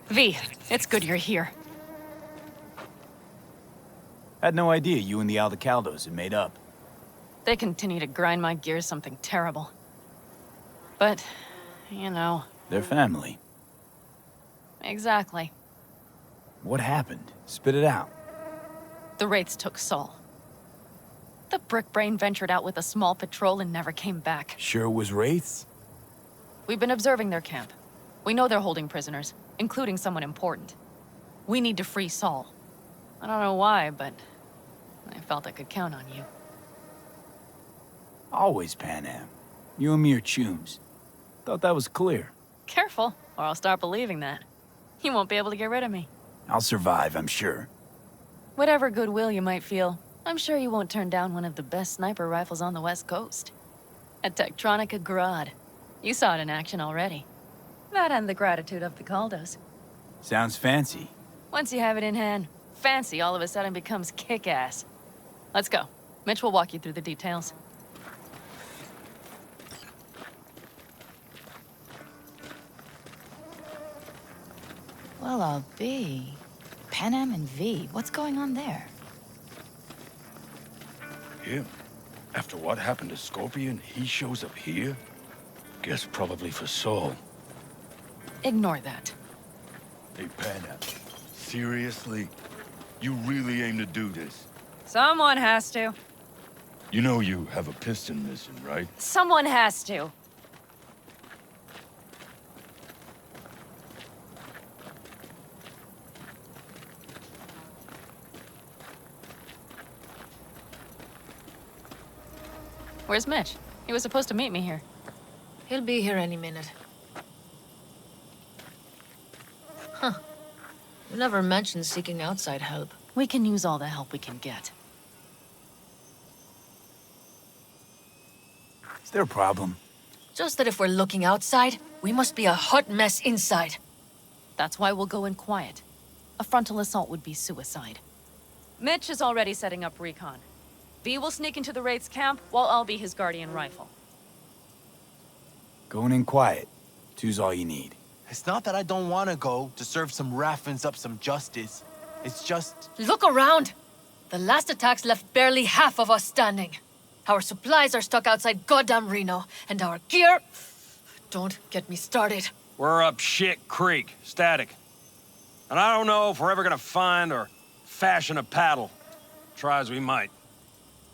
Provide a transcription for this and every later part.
V, it's good you're here. Had no idea you and the Aldecaldos had made up. They continue to grind my gears something terrible. But, you know... They're family. Exactly. What happened? Spit it out. The Wraiths took Saul. The Brickbrain ventured out with a small patrol and never came back. Sure it was Wraiths? We've been observing their camp. We know they're holding prisoners, including someone important. We need to free Saul. I don't know why, but I felt I could count on you. Always, Panam. You and me are chums. Thought that was clear. Careful, or I'll start believing that. You won't be able to get rid of me. I'll survive, I'm sure. Whatever goodwill you might feel, I'm sure you won't turn down one of the best sniper rifles on the West Coast. A Tektronica Grad. You saw it in action already. That and the gratitude of the Caldos. Sounds fancy. Once you have it in hand, fancy all of a sudden becomes kick-ass. Let's go. Mitch will walk you through the details. Well, I'll be. Panam and V, what's going on there? Him? After what happened to Scorpion, he shows up here? Guess probably for Saul. Ignore that. Hey, Panam. Seriously? You really aim to do this? Someone has to. You know you have a piston mission, right? Someone has to. Where's Mitch? He was supposed to meet me here. He'll be here any minute. Huh. You never mentioned seeking outside help. We can use all the help we can get. Is there a problem? Just that if we're looking outside, we must be a hot mess inside. That's why we'll go in quiet. A frontal assault would be suicide. Mitch is already setting up recon. V will sneak into the Wraith's camp, while I'll be his guardian rifle. Going in quiet. Two's all you need. It's not that I don't want to go to serve some Raffins up some justice. It's just... Look around! The last attacks left barely half of us standing. Our supplies are stuck outside goddamn Reno, and our gear... Don't get me started. We're up shit creek, static. And I don't know if we're ever gonna find or fashion a paddle. Try as we might.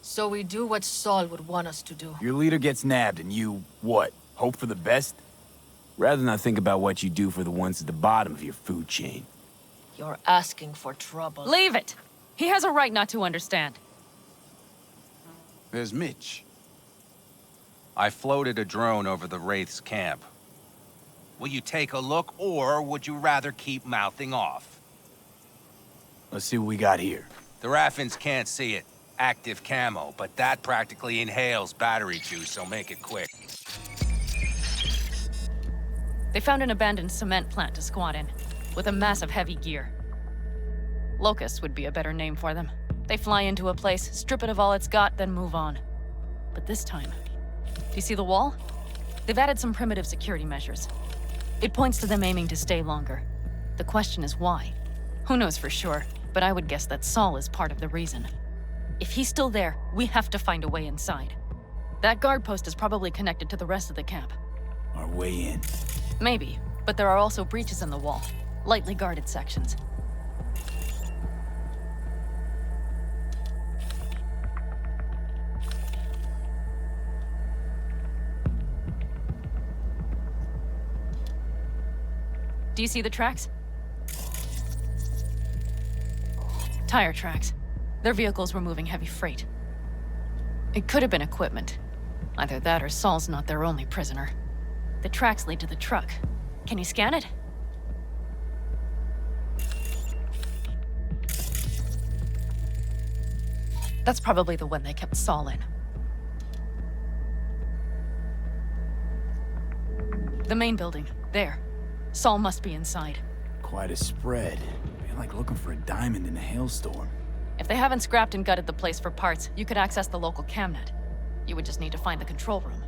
So we do what Saul would want us to do. Your leader gets nabbed and you, what, hope for the best? Rather not think about what you do for the ones at the bottom of your food chain. You're asking for trouble. Leave it! He has a right not to understand. There's Mitch. I floated a drone over the Wraith's camp. Will you take a look, or would you rather keep mouthing off? Let's see what we got here. The Raffins can't see it. Active camo, but that practically inhales battery juice, so make it quick. They found an abandoned cement plant to squat in, with a massive heavy gear. Locusts would be a better name for them. They fly into a place, strip it of all it's got, then move on. But this time, do you see the wall? They've added some primitive security measures. It points to them aiming to stay longer. The question is why? Who knows for sure, but I would guess that Saul is part of the reason. If he's still there, we have to find a way inside. That guard post is probably connected to the rest of the camp. Our way in. Maybe, but there are also breaches in the wall. Lightly guarded sections. Do you see the tracks? Tire tracks. Their vehicles were moving heavy freight. It could have been equipment. Either that or Saul's not their only prisoner. The tracks lead to the truck. Can you scan it? That's probably the one they kept Saul in. The main building. There. Saul must be inside. Quite a spread. Be like looking for a diamond in a hailstorm. If they haven't scrapped and gutted the place for parts, you could access the local camnet. You would just need to find the control room.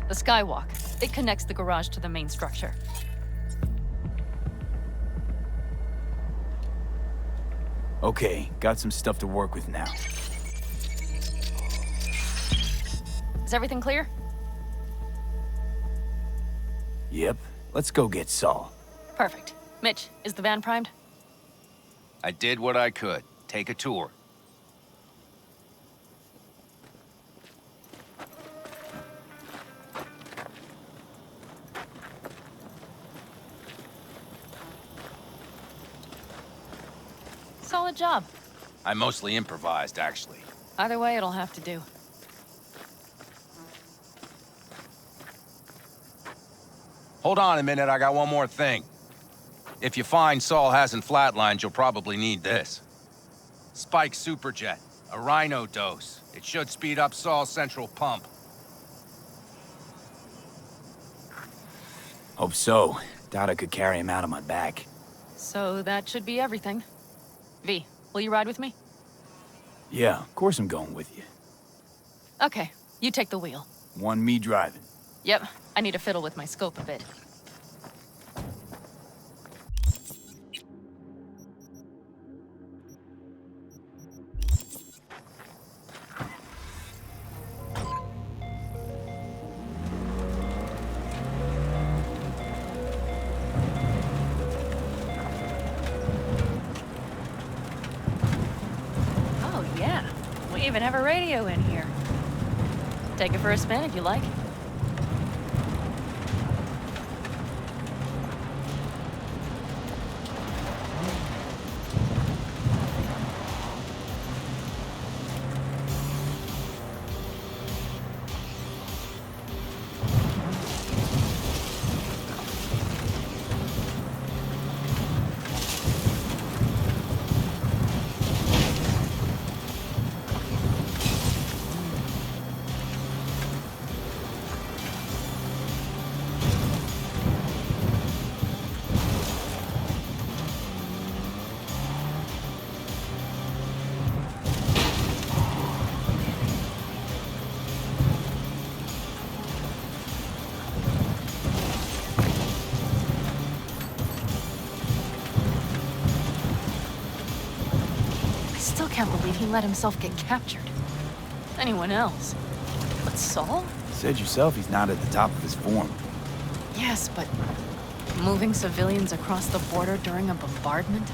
The skywalk. It connects the garage to the main structure. Okay, got some stuff to work with now. Is everything clear? Yep, let's go get Saul. Perfect. Mitch, is the van primed? I did what I could. Take a tour. Solid job. I mostly improvised, actually. Either way, it'll have to do. Hold on a minute, I got one more thing. If you find Saul hasn't flatlined, you'll probably need this. Spike Superjet, a Rhino dose. It should speed up Saul's central pump. Hope so. Doubt I could carry him out on my back. So that should be everything. V, will you ride with me? Yeah, of course I'm going with you. Okay, you take the wheel. One me driving. Yep, I need to fiddle with my scope a bit. Oh yeah, we even have a radio in here. Take it for a spin if you like. Still can't believe he let himself get captured. Anyone else? But Saul? Said yourself he's not at the top of his form. Yes, but moving civilians across the border during a bombardment?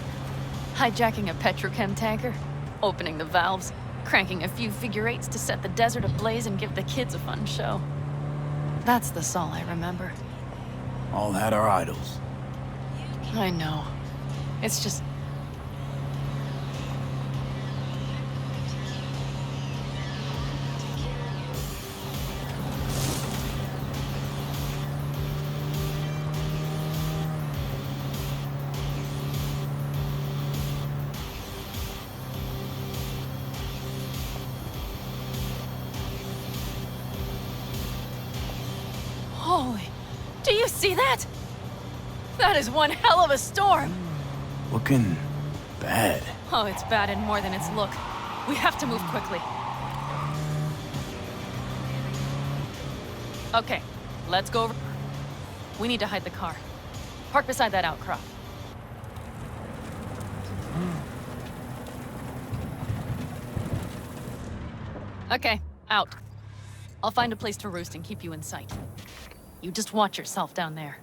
Hijacking a petrochem tanker? Opening the valves? Cranking a few figure eights to set the desert ablaze and give the kids a fun show? That's the Saul I remember. All had our idols. I know. It's just... Holy... Do you see that? That is one hell of a storm! Looking bad. Oh, it's bad and more than its look. We have to move quickly. Okay, let's go over... We need to hide the car. Park beside that outcrop. Okay, out. I'll find a place to roost and keep you in sight. You just watch yourself down there.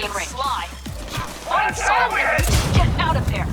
being sly. Find Saul and get out of there.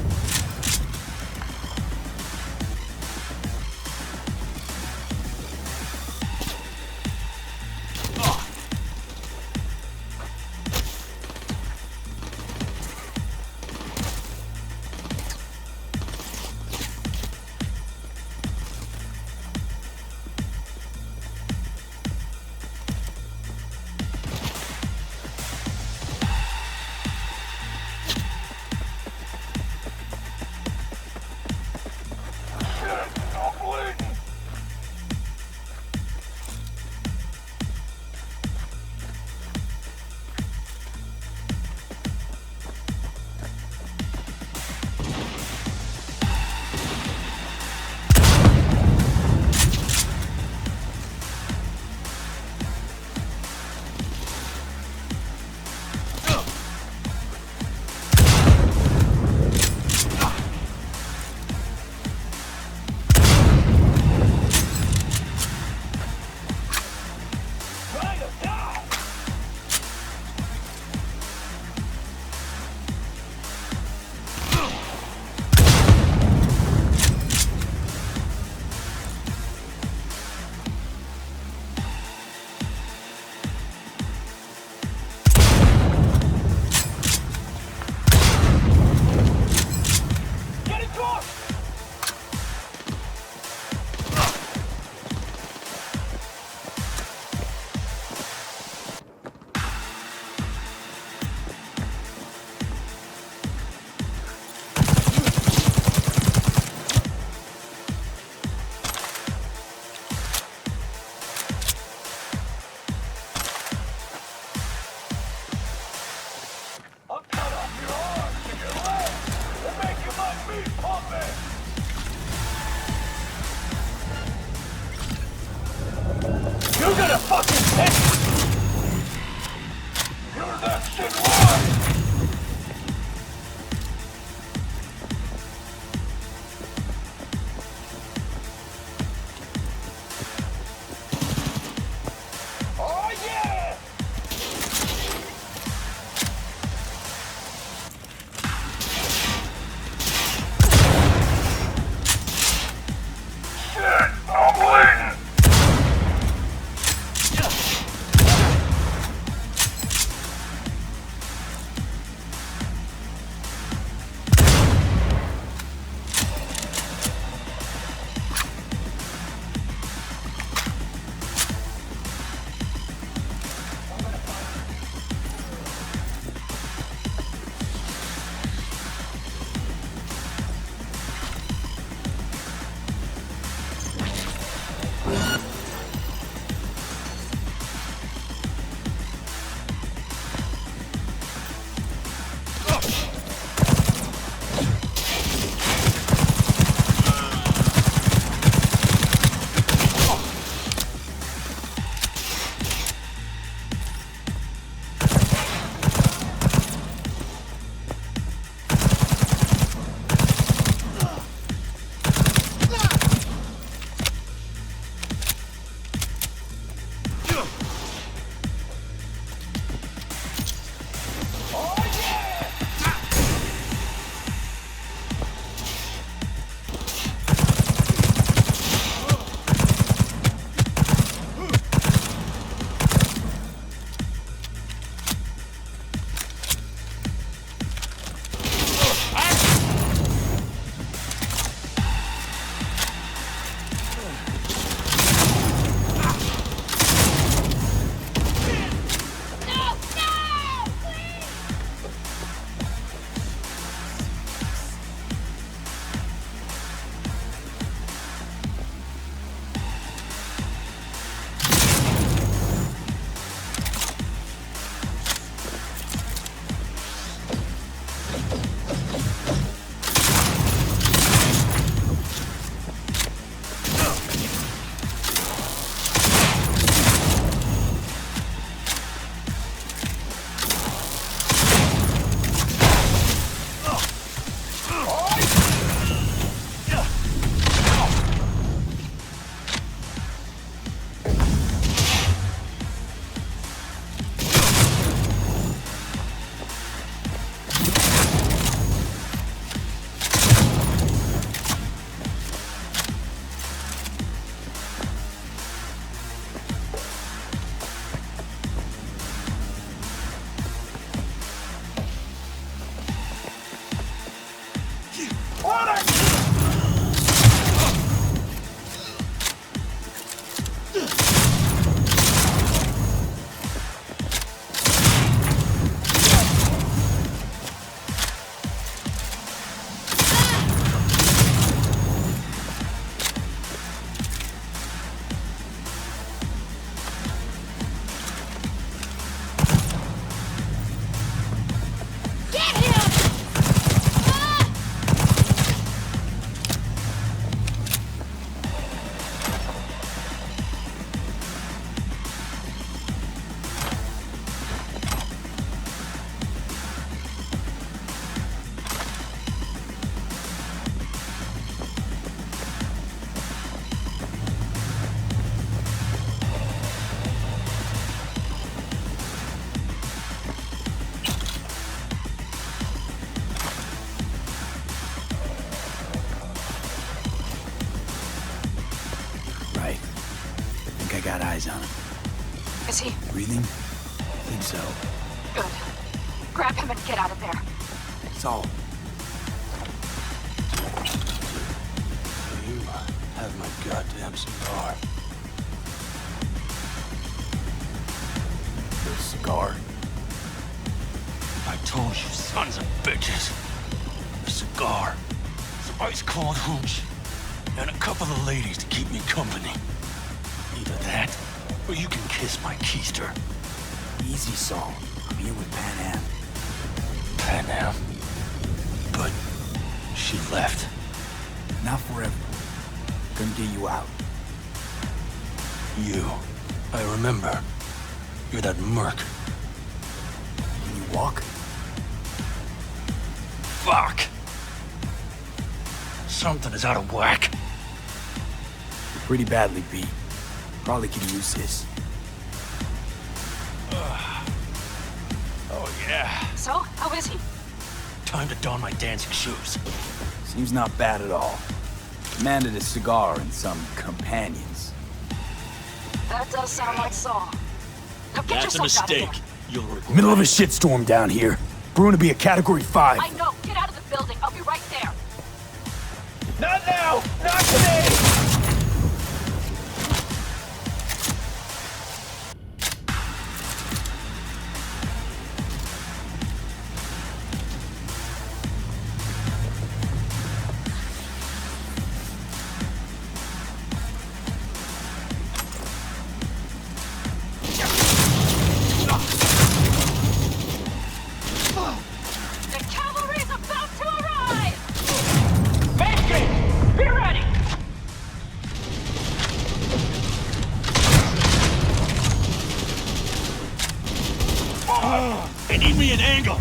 Right. Think I got eyes on him. Is he? Breathing? Think so. Good. Grab him and get out of there. Saul. You have my goddamn cigar. The cigar? I told you, sons of bitches. A cigar, some ice-cold hooch, and a couple of ladies to keep me company. Either that, or you can kiss my keister. Easy, Saul. I'm here with Panam. Panam? But she left. Not forever. Gonna get you out. You. I remember. You're that merc. Can you walk? Fuck! Something is out of whack. You're pretty badly beat. Probably could use this. Oh, yeah. So, how is he? Time to don my dancing shoes. Seems not bad at all. Demanded a cigar and some companions. That does sound like Saul. Now get That's a yourself mistake. out of You'll regret. Middle of a shitstorm down here. Brewing to be a Category 5. there. I know. Get out of the building. I'll be right there. Not now! Not today! The cavalry's about to arrive! Be ready! They need me an angle.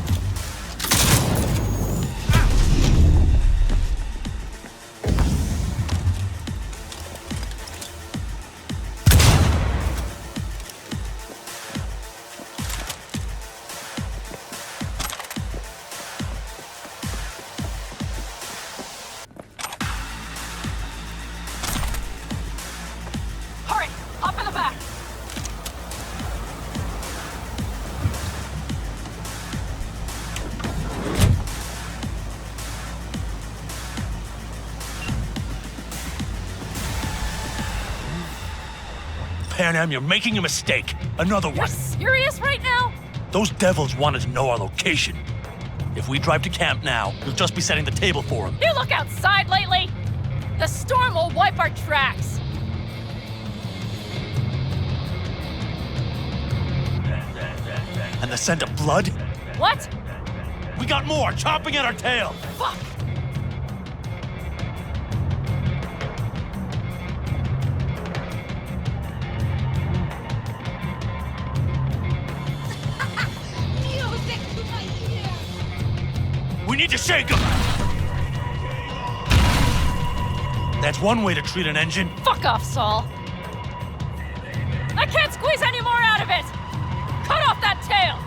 Hurry! Hop in the back! Panam, you're making a mistake. Another You're one. serious right now? Those devils wanted to know our location. If we drive to camp now, we'll just be setting the table for them. You look outside lately? The storm will wipe our tracks. And the scent of blood? What? We got more chomping at our tail. Fuck! We need to shake them. That's one way to treat an engine. Fuck off, Saul. I can't squeeze any more out of it. Cut off that tail.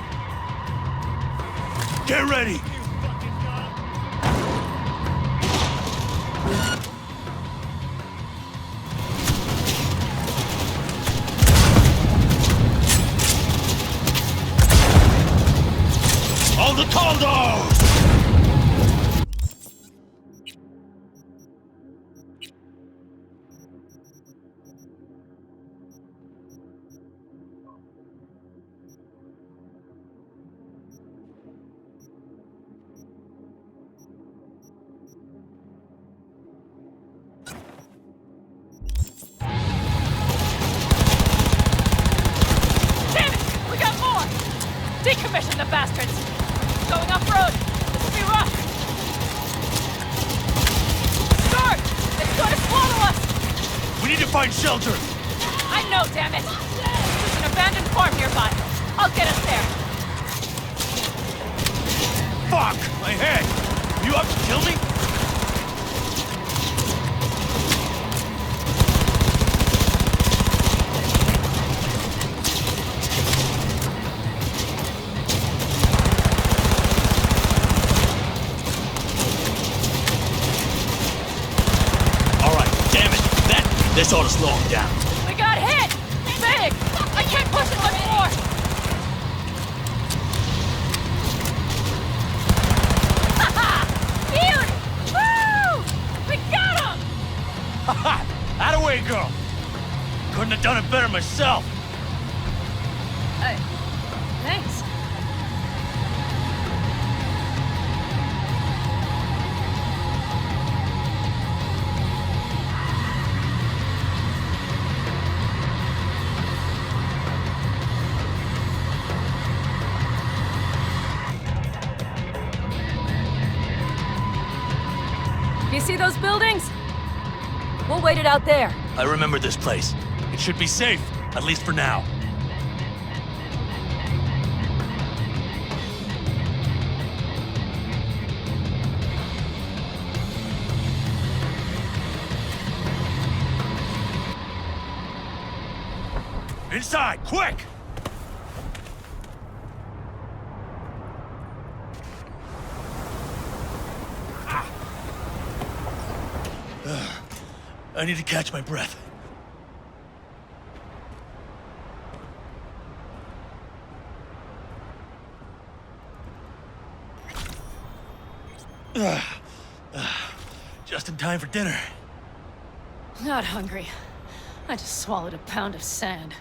Get ready. All the Caldos! Decommission the bastards! Going off-road! This will be rough! Guard! It's going to swallow us! We need to find shelter! I know, damn it! There's an abandoned farm nearby. I'll get us there. Fuck! My head! You up to kill me? This ought to slow him down. We got hit! Big! I can't push it much more! Ha-ha! Huge! Woo! We got him! Ha-ha! Out-of-way, girl! Couldn't have done it better myself. Thanks. You see those buildings? We'll wait it out there. I remember this place. It should be safe, at least for now. Inside, quick! I need to catch my breath. Just in time for dinner. Not hungry. I just swallowed a pound of sand.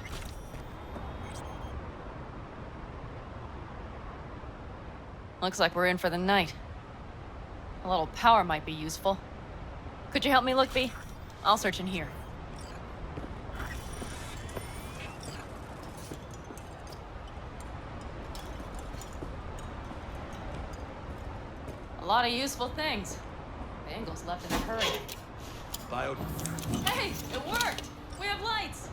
Looks like we're in for the night. A little power might be useful. Could you help me look, V? I'll search in here. A lot of useful things. The Engels left in a hurry. Hey, it worked! We have lights!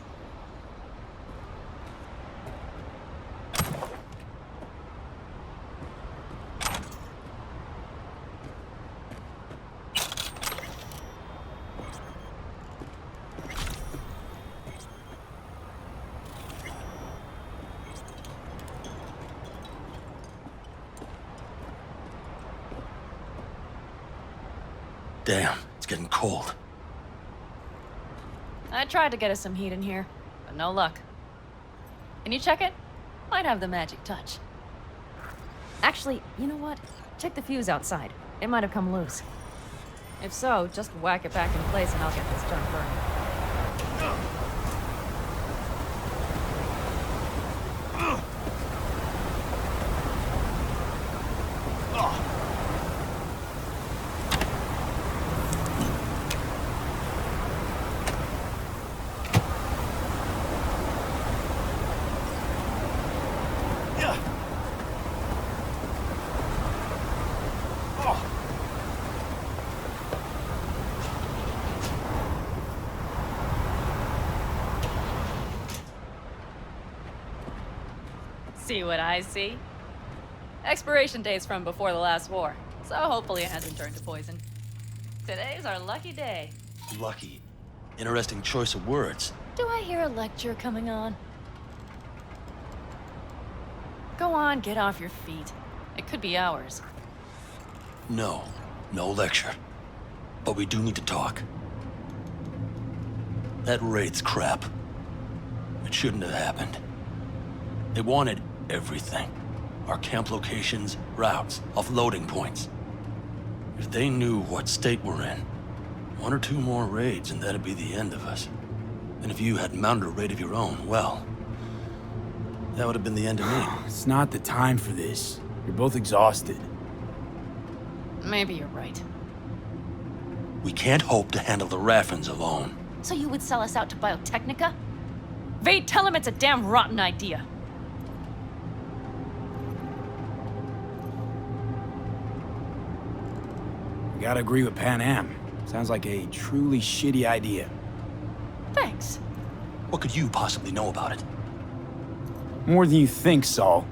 Damn, it's getting cold. I tried to get us some heat in here, but no luck. Can you check it? Might have the magic touch. Actually, you know what? Check the fuse outside. It might have come loose. If so, just whack it back in place and I'll get this junk burning. See what I see? Expiration date's from before the last war, so hopefully it hasn't turned to poison. Today's our lucky day. Lucky. Interesting choice of words. Do I hear a lecture coming on? Go on, get off your feet. It could be hours. No lecture. But we do need to talk. That raid's crap. It shouldn't have happened. They wanted everything. Our camp locations, routes, offloading points. If they knew what state we're in, 1 or 2 more raids and that'd be the end of us. And if you had mounted a raid of your own, well, that would have been the end of me. It's not the time for this. You're both exhausted. Maybe you're right. We can't hope to handle the Raffens alone. So you would sell us out to Biotechnica? Vade, tell him it's a damn rotten idea. gotta agree with Panam. Sounds like a truly shitty idea. Thanks. What could you possibly know about it? More than you think, Saul.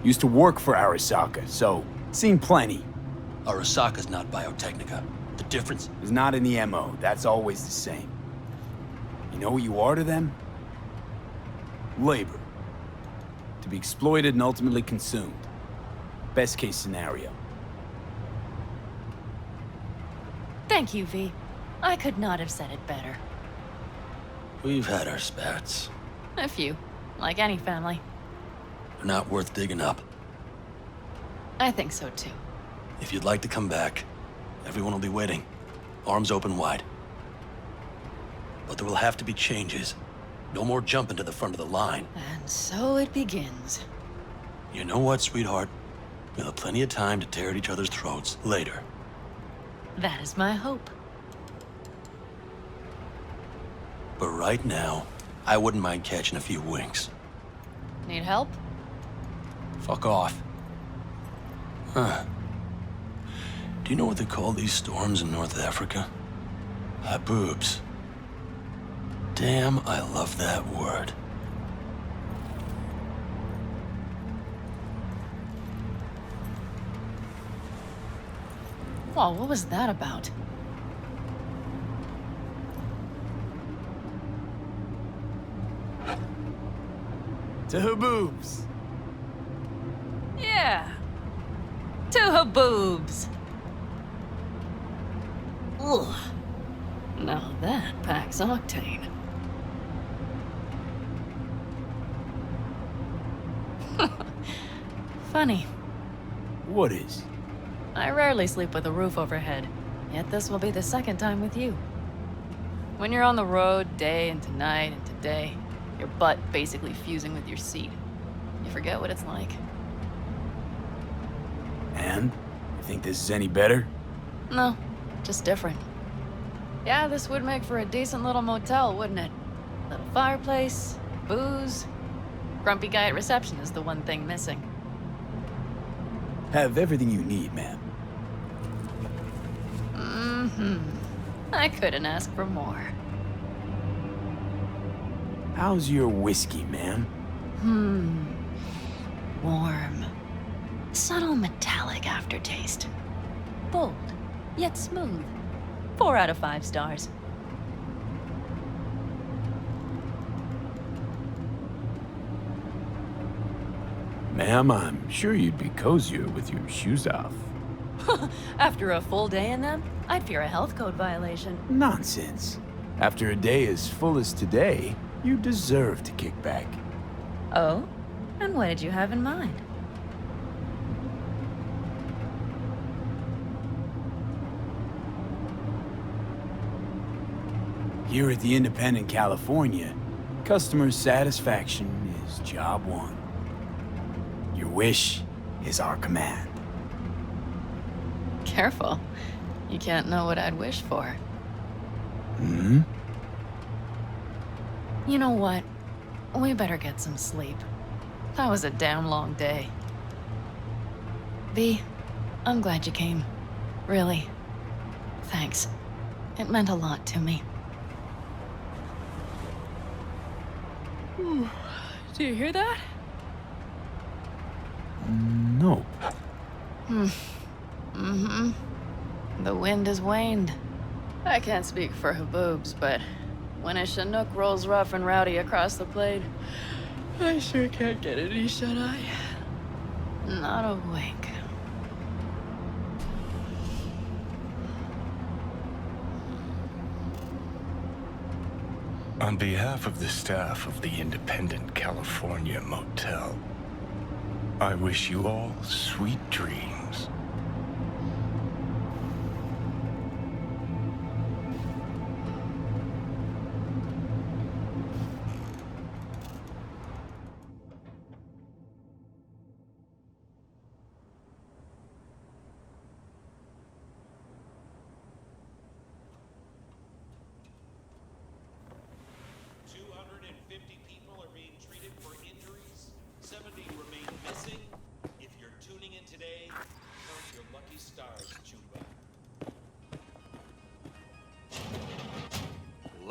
Used to work for Arasaka, so seen plenty. Arasaka's not Biotechnica. The difference? Is not in the MO. That's always the same. You know what you are to them? Labor. To be exploited and ultimately consumed. Best case scenario. Thank you, V. I could not have said it better. We've had our spats. A few, like any family. They're not worth digging up. I think so too. If you'd like to come back, everyone will be waiting. Arms open wide. But there will have to be changes. No more jumping to the front of the line. And so it begins. You know what, sweetheart? We'll have plenty of time to tear at each other's throats later. That is my hope. But right now, I wouldn't mind catching a few winks. Need help? Fuck off. Huh. Do you know what they call these storms in North Africa? Haboobs. Damn, I love that word. Whoa, what was that about? To Haboobs. Yeah. To Haboobs. Ugh. Now that packs octane. Funny. What is? I rarely sleep with a roof overhead, yet this will be the second time with you. When you're on the road day into night into day, your butt basically fusing with your seat, you forget what it's like. And? You think this is any better? No, just different. Yeah, this would make for a decent little motel, wouldn't it? Little fireplace, booze. Grumpy guy at reception is the one thing missing. Have everything you need, man. I couldn't ask for more. How's your whiskey, man? Warm. Subtle metallic aftertaste. Bold, yet smooth. 4 out of 5 stars. Ma'am, I'm sure you'd be cozier with your shoes off. After a full day in them, I'd fear a health code violation. Nonsense. After a day as full as today, you deserve to kick back. Oh? And what did you have in mind? Here at the Independent California, customer satisfaction is job one. Your wish is our command. Careful. You can't know what I'd wish for. You know what? We better get some sleep. That was a damn long day. V, I'm glad you came. Really. Thanks. It meant a lot to me. Do you hear that? No. The wind has waned. I can't speak for Haboobs, but when a Chinook rolls rough and rowdy across the plain, I sure can't get any shut-eye. Not a wink. On behalf of the staff of the Independent California Motel, I wish you all sweet dreams.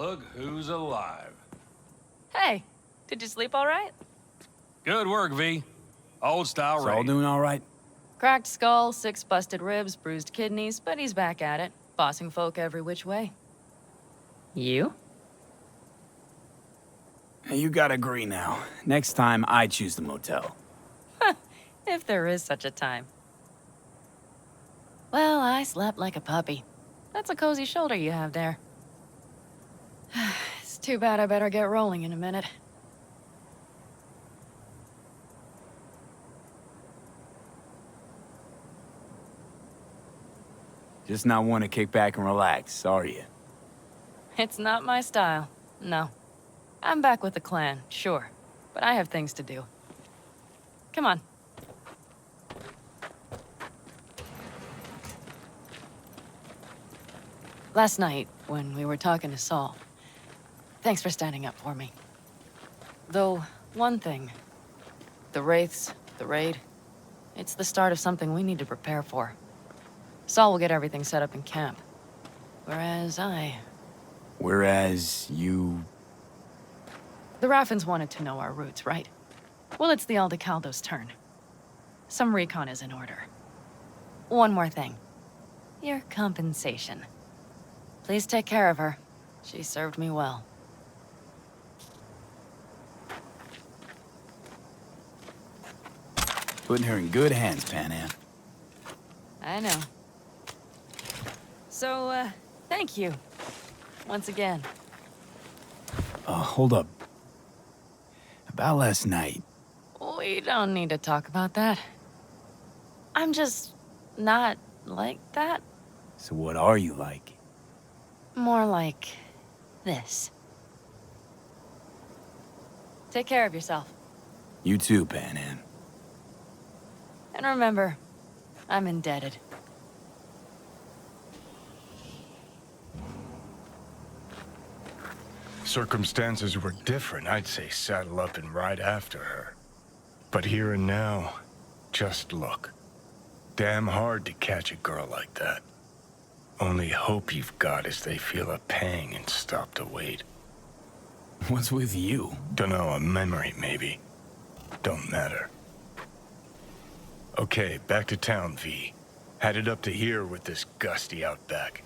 Look who's alive. Hey, did you sleep all right? Good work, V. Old style Saul raid. doing all right? Cracked skull, 6 busted ribs, bruised kidneys, but he's back at it, bossing folk every which way. You? Hey, you gotta agree now. Next time, I choose the motel. If there is such a time. Well, I slept like a puppy. That's a cozy shoulder you have there. It's too bad I better get rolling in a minute. Just not want to kick back and relax, are you? It's not my style, no. I'm back with the clan, sure, but I have things to do. Come on. Last night, when we were talking to Saul, thanks for standing up for me. Though, one thing. The Wraiths, the raid, it's the start of something we need to prepare for. Saul will get everything set up in camp. Whereas you... The Raffins wanted to know our routes, right? Well, it's the Aldecaldo's turn. Some recon is in order. One more thing. Your compensation. Please take care of her. She served me well. Putting her in good hands, Panam. I know. So, thank you. Once again. Hold up. About last night. We don't need to talk about that. I'm just not like that. So what are you like? More like this. Take care of yourself. You too, Panam. And remember, I'm indebted. Circumstances were different, I'd say saddle up and ride after her. But here and now, just look. Damn hard to catch a girl like that. Only hope you've got is they feel a pang and stop to wait. What's with you? Dunno, a memory maybe. Don't matter. Okay, back to town, V. Headed up to here with this gusty outback.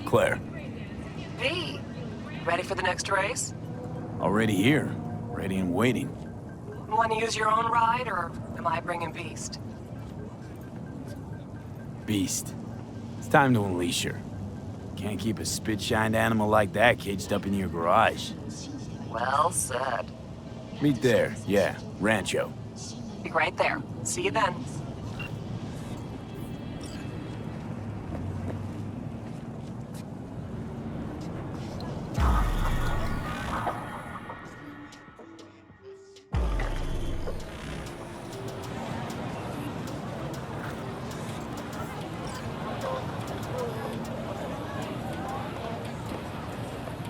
Claire. V, Ready for the next race? Already here. Ready and waiting. Want to use your own ride, or am I bringing Beast? Beast. It's time to unleash her. Can't keep a spit-shined animal like that caged up in your garage. Well said. Meet there. Yeah, Rancho. Be right there. See you then.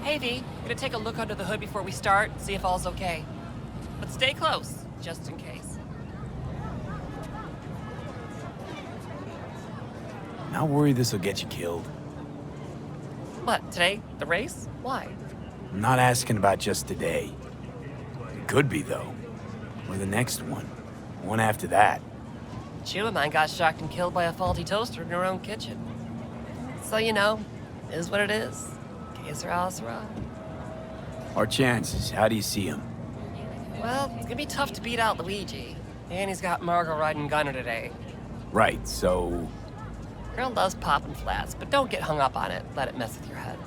Hey V, gonna take a look under the hood before we start, see if all's okay. But stay close, just in case. Not worried this'll get you killed. What, today? The race? Why? I'm not asking about just today. It could be, though. Or the next one. One after that. Chew of mine got shocked and killed by a faulty toaster in her own kitchen. So, you know, is what it is. Que sera, sera. Our chances, how do you see them? Well, it's gonna be tough to beat out Luigi. And he's got Margot riding Gunner today. Right, so... Girl loves popping flats, but don't get hung up on it. Let it mess with your head.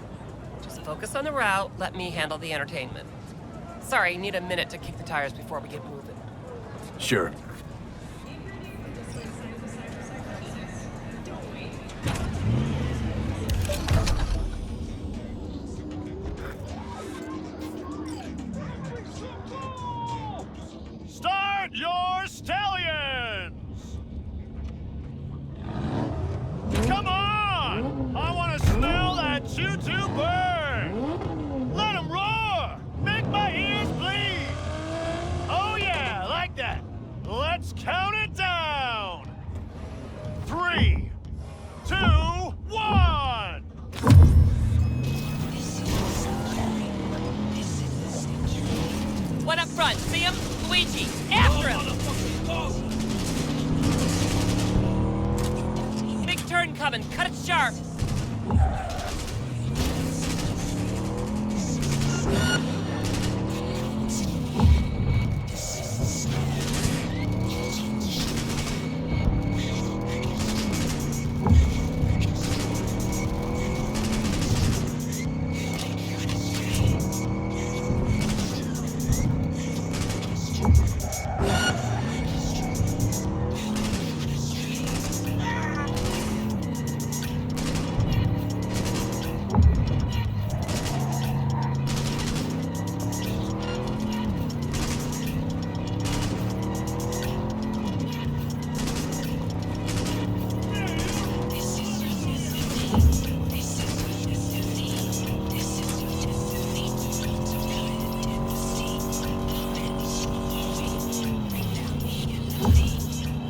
Just focus on the route, let me handle the entertainment. Sorry, need a minute to kick the tires before we get moving. Sure. Start your stallions! Come on! I want to smell that choo-choo burn! Let 'em roar! Make my ears bleed! Oh yeah, like that! Let's count it down! 3, 2, 1! One up front, see him? Luigi, after him! Big turn coming, cut it sharp!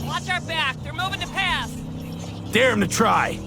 Watch our back, they're moving to pass! Dare him to try!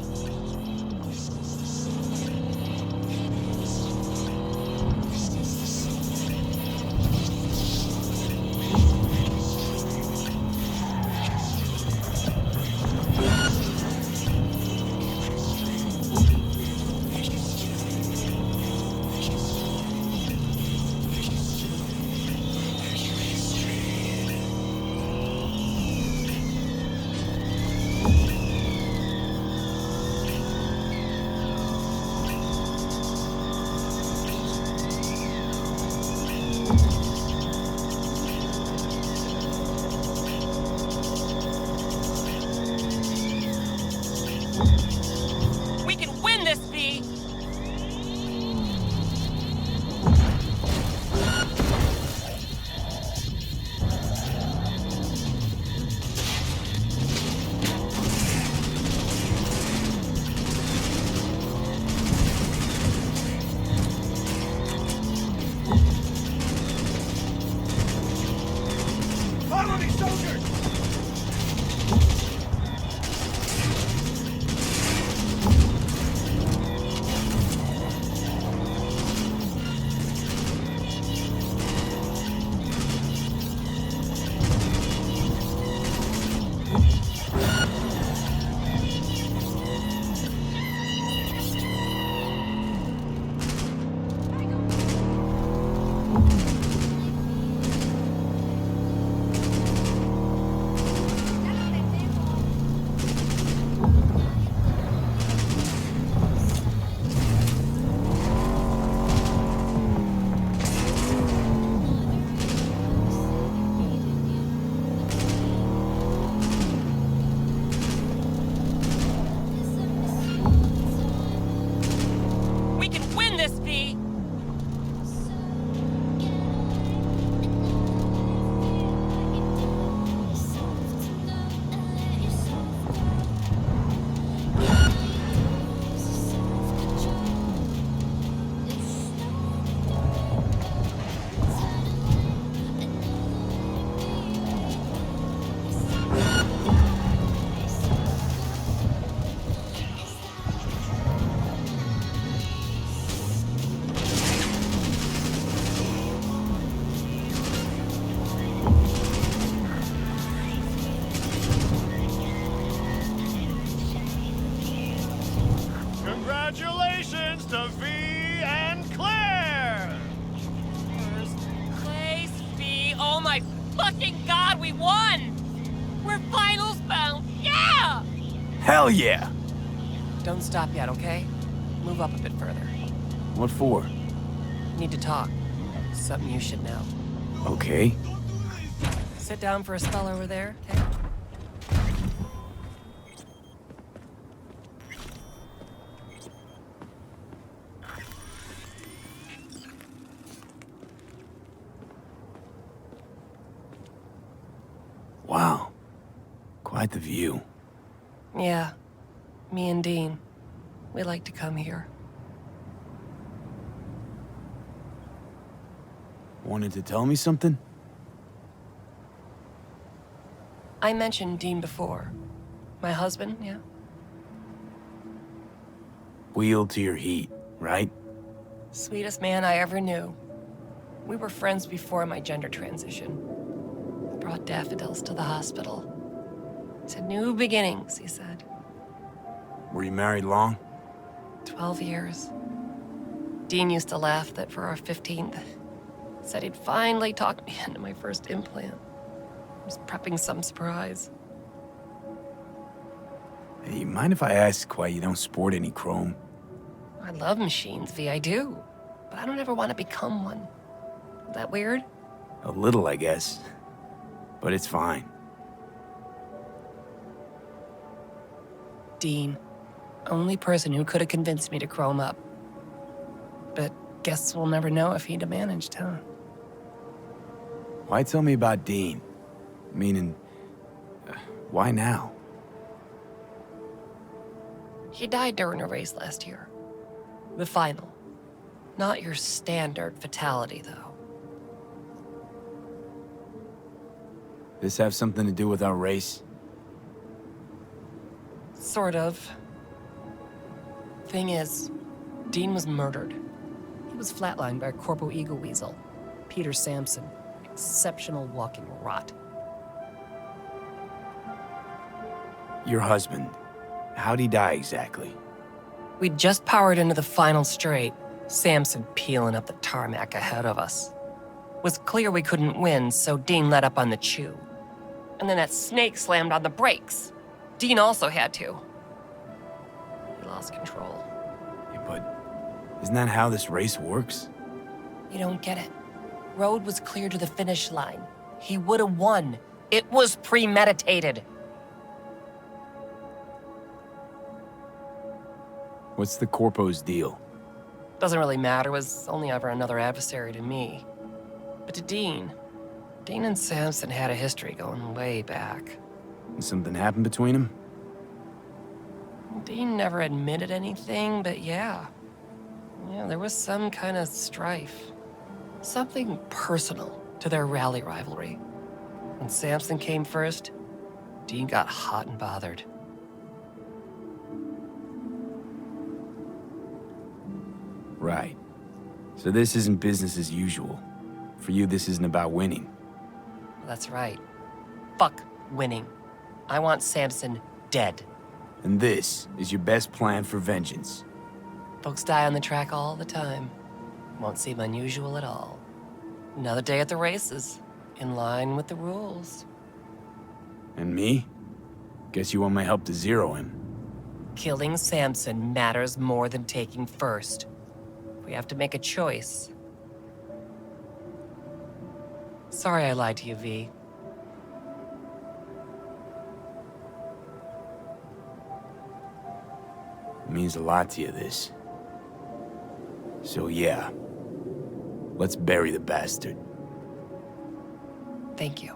We can win this, V! Congratulations to V and Claire! First place, V. Oh my fucking god, we won! We're finals bound. Yeah! Hell yeah! Don't stop yet, okay? Move up a bit further. What for? Need to talk. Something you should know. Okay. Sit down for a spell over there, okay? Wow. Quite the view. Yeah. Me and Dean. We like to come here. Wanted to tell me something? I mentioned Dean before. My husband, yeah? Wheel to your heat, right? Sweetest man I ever knew. We were friends before my gender transition. Brought daffodils to the hospital. To new beginnings, he said. Were you married long? 12 years. Dean used to laugh that for our 15th, said he'd finally talked me into my first implant. I was prepping some surprise. Hey, mind if I ask why you don't sport any chrome? I love machines, V, I do. But I don't ever want to become one. Is that weird? A little, I guess. But it's fine. Dean. Only person who could have convinced me to chrome up. But guess we'll never know if he'd have managed, huh? Why tell me about Dean? Meaning, why now? He died during a race last year. The final. Not your standard fatality, though. This have something to do with our race? Sort of. Thing is, Dean was murdered. He was flatlined by a Corpo Eagle Weasel, Peter Sampson. Exceptional walking rot. Your husband. How'd he die exactly? We'd just powered into the final straight, Sampson peeling up the tarmac ahead of us. Was clear we couldn't win, so Dean let up on the chew. And then that snake slammed on the brakes. Dean also had to. He lost control. Yeah, but isn't that how this race works? You don't get it. Road was clear to the finish line. He would have won. It was premeditated. What's the Corpo's deal? Doesn't really matter, was only ever another adversary to me. But to Dean and Sampson had a history going way back. Something happened between them? Dean never admitted anything, but yeah. Yeah, there was some kind of strife. Something personal to their rally rivalry. When Sampson came first, Dean got hot and bothered. Right. So this isn't business as usual. For you, this isn't about winning. That's right. Fuck winning. I want Sampson dead. And this is your best plan for vengeance. Folks die on the track all the time. Won't seem unusual at all. Another day at the races, in line with the rules. And me? Guess you want my help to zero him. Killing Sampson matters more than taking first. We have to make a choice. Sorry I lied to you, V. It means a lot to you, this. So yeah, let's bury the bastard. Thank you.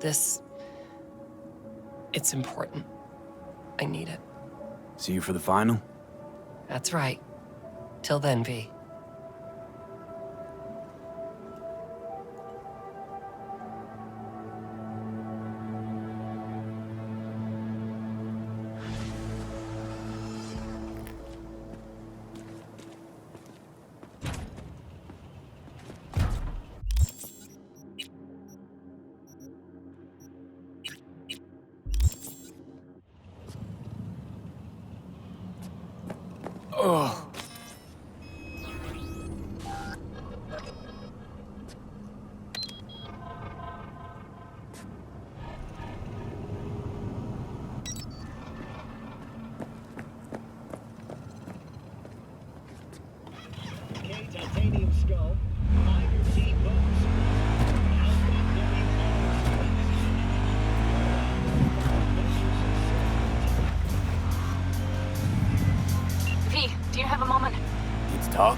It's important. I need it. See you for the final? That's right. Till then, V. Ugh. Titanium skull, minor T bones. V, do you have a moment? Need to talk?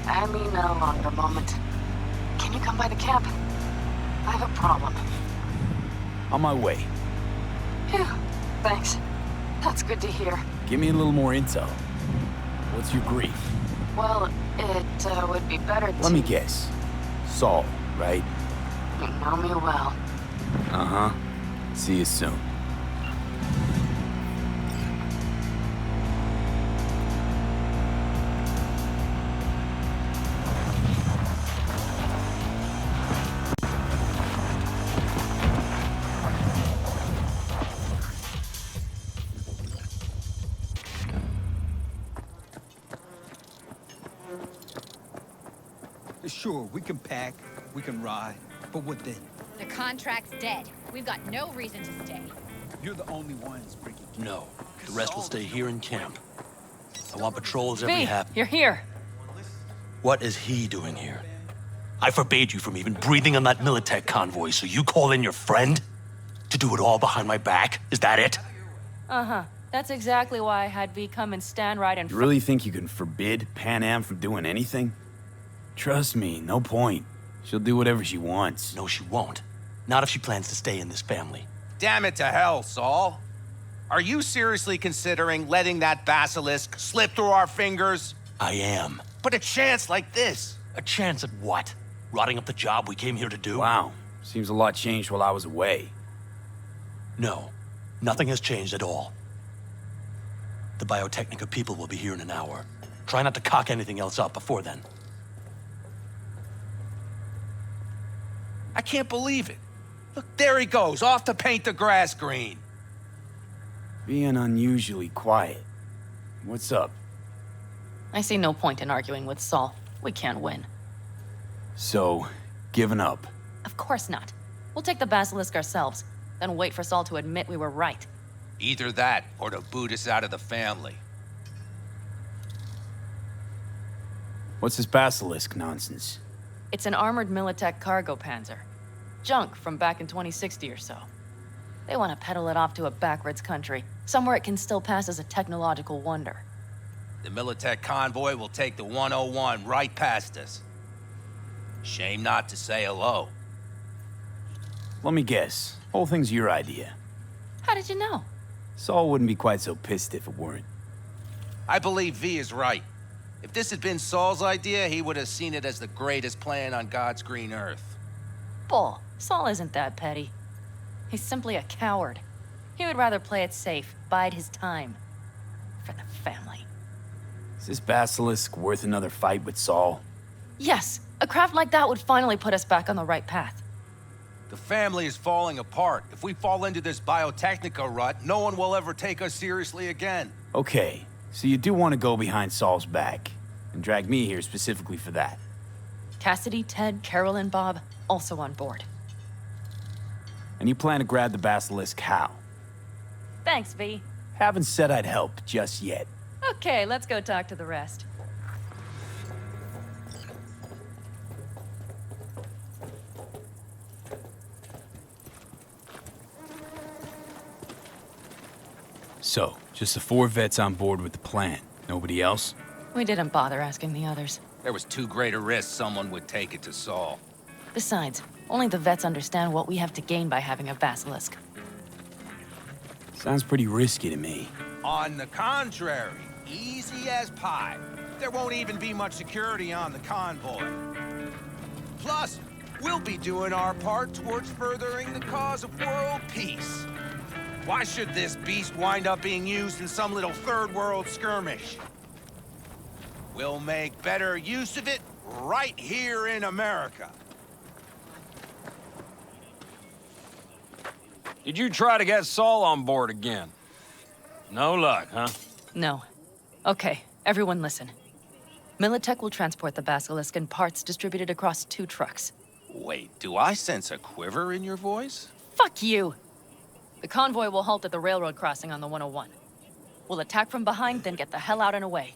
I mean, a longer moment. Can you come by the camp? I have a problem. On my way. Phew, thanks. That's good to hear. Give me a little more intel. What's your grief? Well, it would be better to... Let me guess. Saul, right? You know me well. Uh-huh. See you soon. Sure, we can pack, we can ride, but what then? The contract's dead. We've got no reason to stay. You're the only ones bringing... No, the rest will stay here in camp. I want patrols every half... You're here. What is he doing here? I forbade you from even breathing on that Militech convoy, so you call in your friend? To do it all behind my back? Is that it? Uh-huh. That's exactly why I had V come and stand right in You front... really think you can forbid Panam from doing anything? Trust me, no point. She'll do whatever she wants. No, she won't. Not if she plans to stay in this family. Damn it to hell, Saul. Are you seriously considering letting that basilisk slip through our fingers? I am. But a chance like this? A chance at what? Rotting up the job we came here to do? Wow. Seems a lot changed while I was away. No. Nothing has changed at all. The Biotechnica people will be here in an hour. Try not to cock anything else up before then. I can't believe it. Look, there he goes, off to paint the grass green. Being unusually quiet. What's up? I see no point in arguing with Saul. We can't win. So, giving up? Of course not. We'll take the basilisk ourselves, then wait for Saul to admit we were right. Either that, or to boot us out of the family. What's this basilisk nonsense? It's an armored Militech cargo panzer. Junk from back in 2060 or so. They want to peddle it off to a backwards country, somewhere it can still pass as a technological wonder. The Militech convoy will take the 101 right past us. Shame not to say hello. Let me guess. Whole thing's your idea. How did you know? Saul wouldn't be quite so pissed if it weren't. I believe V is right. If this had been Saul's idea, he would have seen it as the greatest plan on God's green earth. Bull. Saul isn't that petty. He's simply a coward. He would rather play it safe, bide his time. For the family. Is this basilisk worth another fight with Saul? Yes, a craft like that would finally put us back on the right path. The family is falling apart. If we fall into this Biotechnica rut, no one will ever take us seriously again. Okay, so you do want to go behind Saul's back, and drag me here specifically for that. Cassidy, Ted, Carol, and Bob, also on board. And you plan to grab the basilisk how? Thanks, V. Haven't said I'd help just yet. Okay, let's go talk to the rest. So, just the 4 vets on board with the plan. Nobody else? We didn't bother asking the others. There was too great a risk someone would take it to Saul. Besides, only the vets understand what we have to gain by having a basilisk. Sounds pretty risky to me. On the contrary, easy as pie. There won't even be much security on the convoy. Plus, we'll be doing our part towards furthering the cause of world peace. Why should this beast wind up being used in some little third world skirmish? We'll make better use of it right here in America. Did you try to get Saul on board again? No luck, huh? No. Okay, everyone listen. Militech will transport the basilisk in parts distributed across 2 trucks. Wait, do I sense a quiver in your voice? Fuck you! The convoy will halt at the railroad crossing on the 101. We'll attack from behind, then get the hell out and away.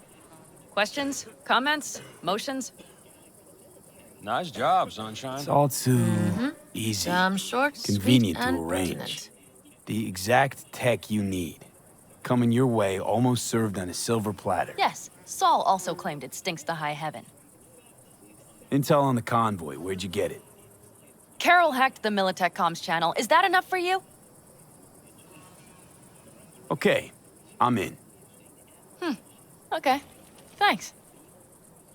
Questions? Comments? Motions? Nice job, Sunshine. It's all too easy. Damn short, Convenient sweet, to and arrange. pertinent. The exact tech you need. Coming your way, almost served on a silver platter. Yes, Saul also claimed it stinks to high heaven. Intel on the convoy, where'd you get it? Carol hacked the Militech comms channel. Is that enough for you? Okay, I'm in. Okay. Thanks.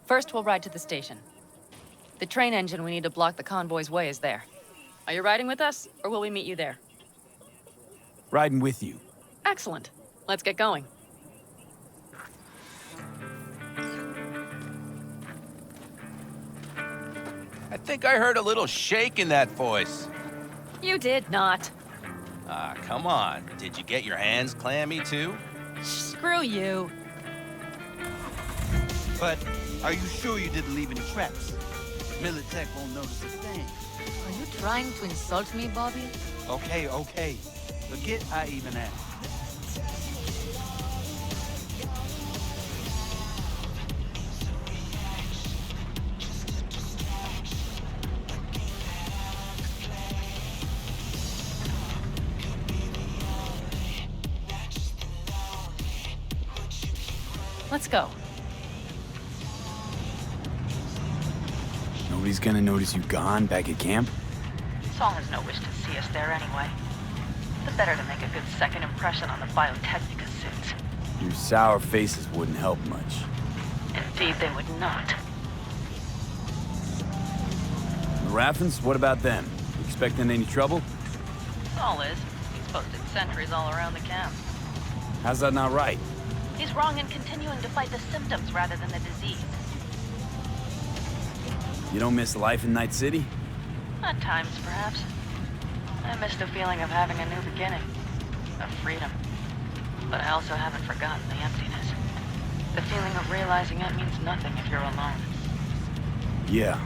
First, we'll ride to the station. The train engine we need to block the convoy's way is there. Are you riding with us, or will we meet you there? Riding with you. Excellent. Let's get going. I think I heard a little shake in that voice. You did not. Ah, come on. Did you get your hands clammy too? Screw you. But are you sure you didn't leave any traps? Militech won't notice a thing. Are you trying to insult me, Bobby? Okay, okay. Forget I even asked. Let's go. Nobody's gonna notice you gone back at camp? Saul has no wish to see us there anyway. The better to make a good second impression on the Biotechnica suits. Your sour faces wouldn't help much. Indeed, they would not. The Raffens, what about them? You expecting any trouble? Saul is. He's posted sentries all around the camp. How's that not right? He's wrong in continuing to fight the symptoms rather than the disease. You don't miss life in Night City? At times, perhaps. I miss the feeling of having a new beginning. Of freedom. But I also haven't forgotten the emptiness. The feeling of realizing it means nothing if you're alone. Yeah.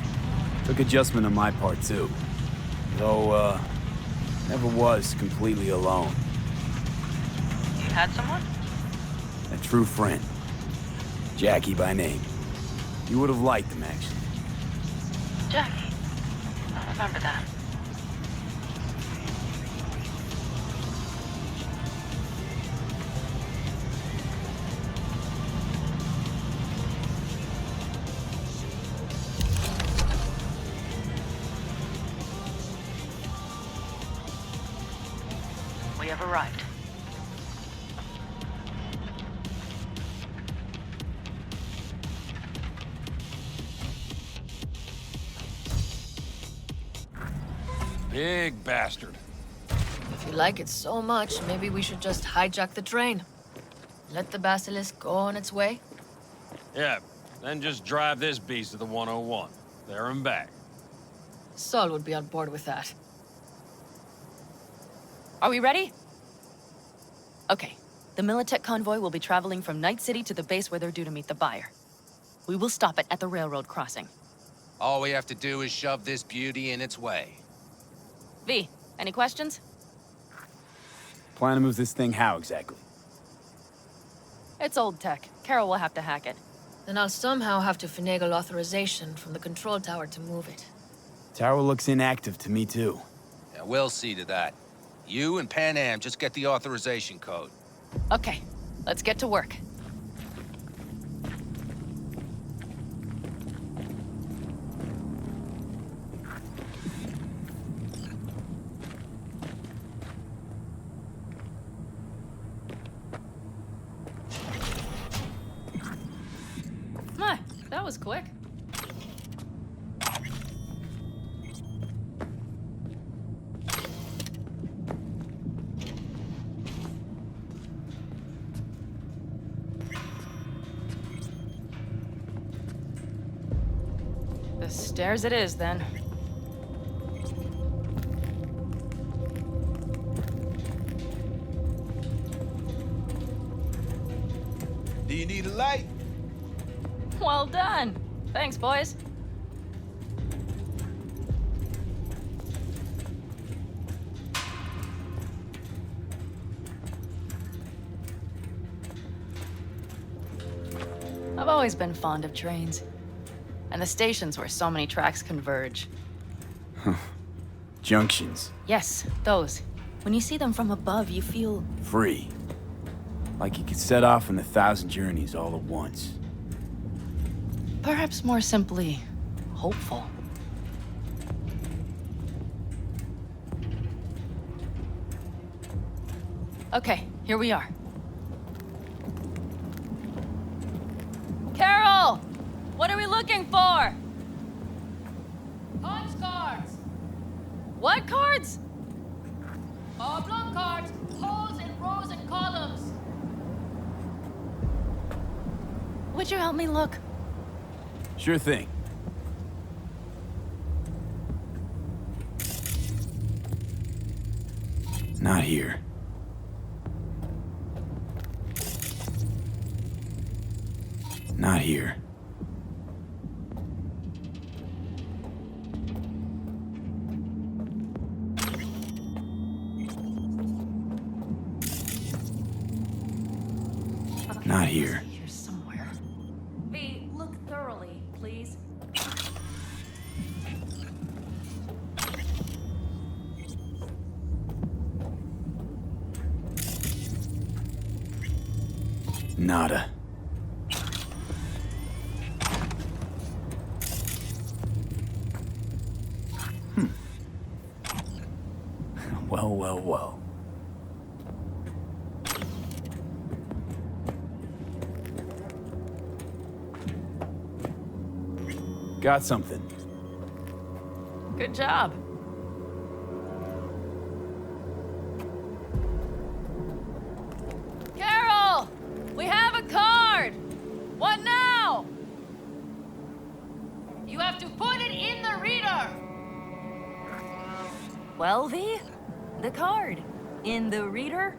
Took adjustment on my part, too. Though, never was completely alone. You had someone? A true friend. Jackie by name. You would have liked him, actually. Jackie. I remember that. We have arrived. Big bastard. If you like it so much, maybe we should just hijack the train. Let the basilisk go on its way. Yeah, then just drive this beast to the 101. There and back. Saul would be on board with that. Are we ready? Okay. The Militech convoy will be traveling from Night City to the base where they're due to meet the buyer. We will stop it at the railroad crossing. All we have to do is shove this beauty in its way. V, any questions? Plan to move this thing how exactly? It's old tech. Carol will have to hack it. Then I'll somehow have to finagle authorization from the control tower to move it. Tower looks inactive to me, too. Yeah, we'll see to that. You and Panam just get the authorization code. Okay, let's get to work. that was quick. The stairs it is, then. Do you need a light? Well done. Thanks, boys. I've always been fond of trains. And the stations where so many tracks converge. Junctions. Yes, those. When you see them from above, you feel... Free. Like you could set off on 1,000 journeys all at once. perhaps more simply, hopeful. Okay, here we are. Carol! What are we looking for? Punch cards! What cards? Oblong cards, holes in rows and columns. Would you help me look? Sure thing. Not here. Not here. Not here. Here somewhere. V, look thoroughly, please. Nada. Well, well, well. Got something. Good job. Carol! We have a card! What now? You have to put it in the reader. Well, V, the card. In the reader?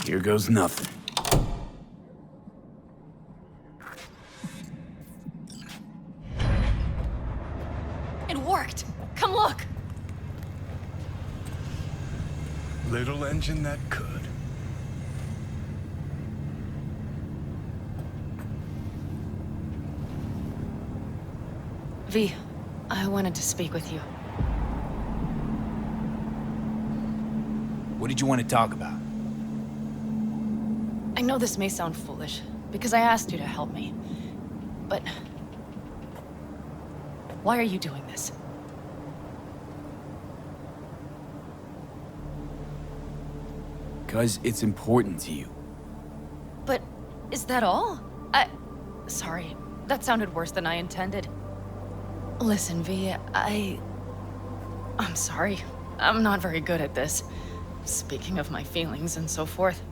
Here goes nothing. It worked! Come look! Little engine that could. V, I wanted to speak with you. What did you want to talk about? I know this may sound foolish, because I asked you to help me. But... why are you doing this? Because it's important to you. But is that all? Sorry, that sounded worse than I intended. Listen, V, I'm sorry. I'm not very good at this. Speaking of my feelings and so forth.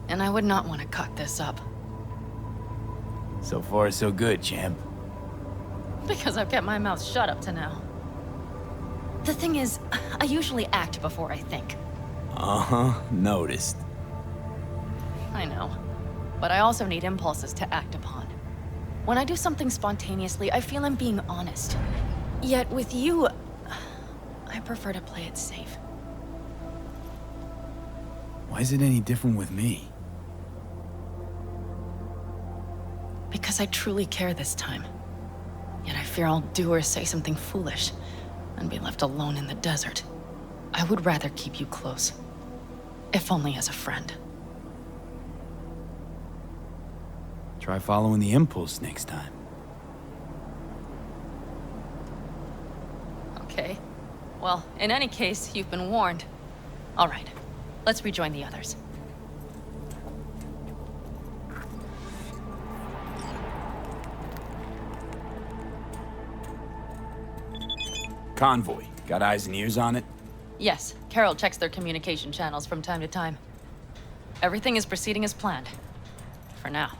And I would not want to cut this up. So far, so good, champ. Because I've kept my mouth shut up to now. The thing is, I usually act before I think. Uh-huh, noticed. I know. But I also need impulses to act upon. When I do something spontaneously, I feel I'm being honest. Yet with you, I prefer to play it safe. Why is it any different with me? Because I truly care this time. Yet I fear I'll do or say something foolish and be left alone in the desert. I would rather keep you close. If only as a friend. Try following the impulse next time. Okay. Well, in any case, you've been warned. All right. Let's rejoin the others. Convoy. Got eyes and ears on it? Yes, Carol checks their communication channels from time to time. Everything is proceeding as planned. For now.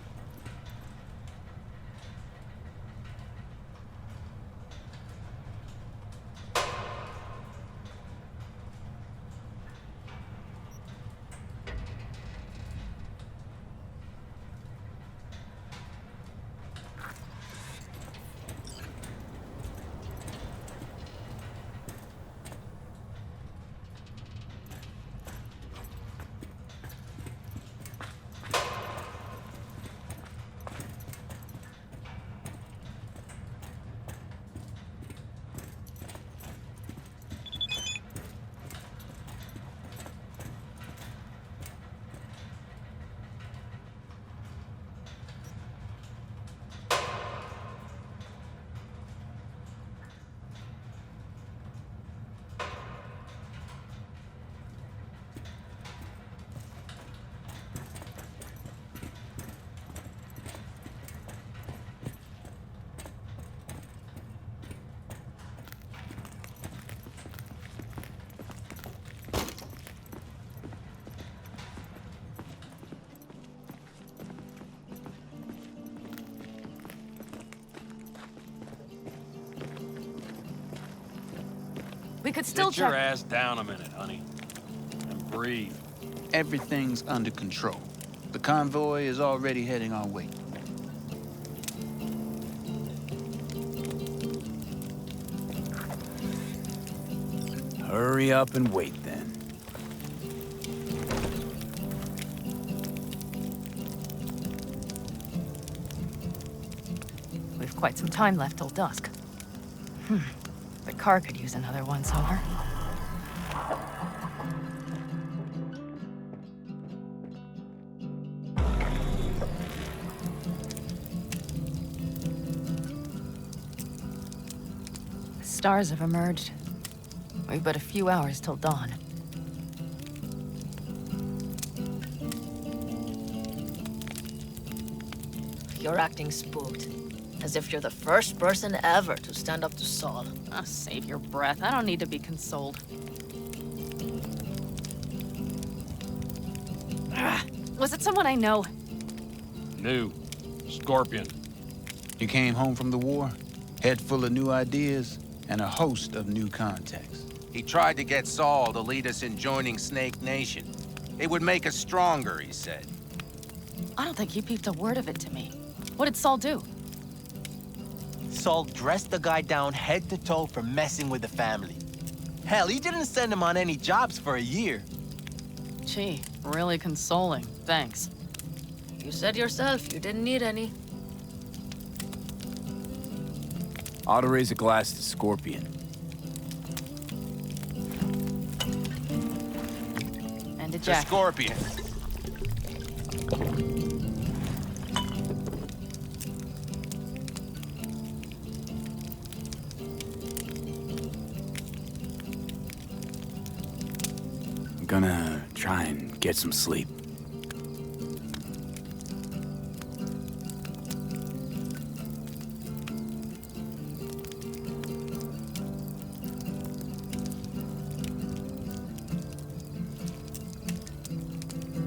We could still Sit your check. ass down a minute, honey. And breathe. Everything's under control. The convoy is already heading our way. Hurry up and wait then. We've quite some time left till dusk. The car could use another once-over. The stars have emerged. We've but a few hours till dawn. You're acting spooked. As if you're the first person ever to stand up to Saul. Oh, save your breath. I don't need to be consoled. Was it someone I know? New. Scorpion. You came home from the war, head full of new ideas, and a host of new contacts. He tried to get Saul to lead us in joining Snake Nation. It would make us stronger, he said. I don't think he peeped a word of it to me. What did Saul do? Saul dressed the guy down head to toe for messing with the family. Hell, he didn't send him on any jobs for a year. Gee, really consoling. Thanks. You said yourself you didn't need any. Ought to raise a glass to Scorpion. And to To Jack. Scorpion. I'm gonna try and get some sleep.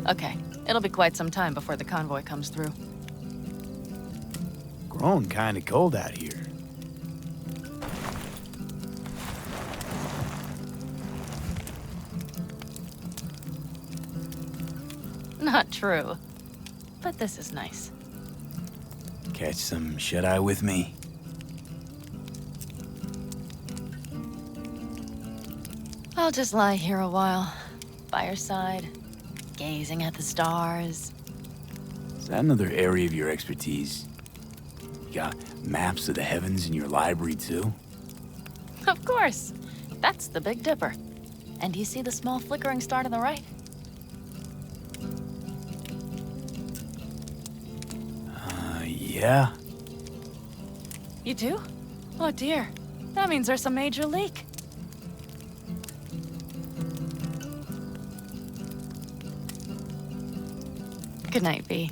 Okay, it'll be quite some time before the convoy comes through. Grown kinda cold out here. Not true. But this is nice. Catch some shut-eye with me? I'll just lie here a while, by your side, gazing at the stars. Is that another area of your expertise? You got maps of the heavens in your library, too? Of course. That's the Big Dipper. And do you see the small flickering star to the right? Yeah? You do? Oh dear. That means there's a major leak. Good night, V.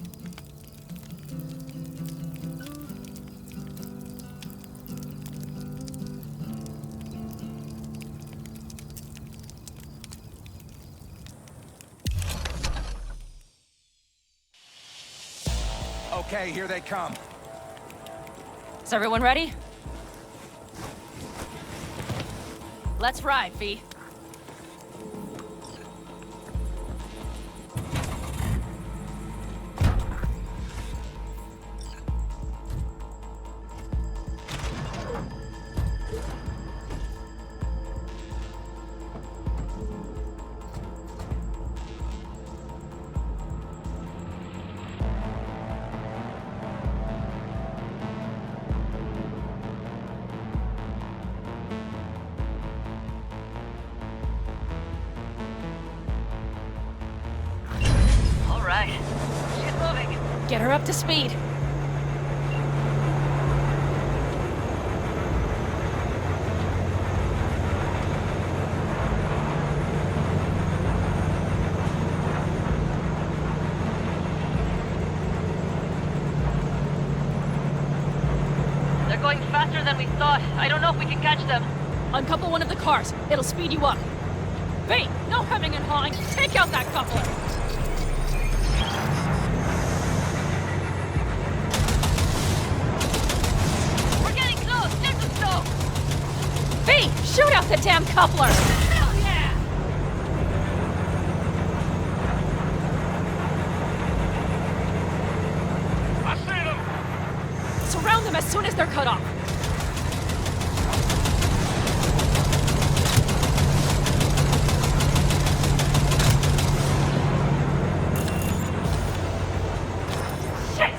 Okay, here they come. Is everyone ready? Let's ride, V. Get her up to speed. They're going faster than we thought. I don't know if we can catch them. Uncouple one of the cars. It'll speed you up. V, no hemming and hawing. Take out that coupler. V, shoot out the damn coupler! Hell yeah! I see them! Surround them as soon as they're cut off. Shit!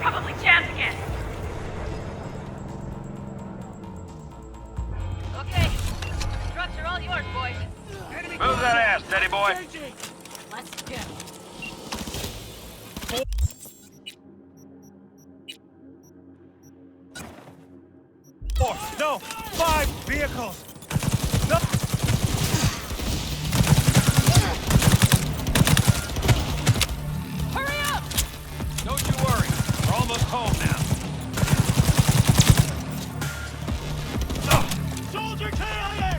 Probably jammed again. Move that ass, Teddy boy. Let's go. Four, no, 5 vehicles. No. Hurry up! Don't you worry. We're almost home now. Soldier KIA!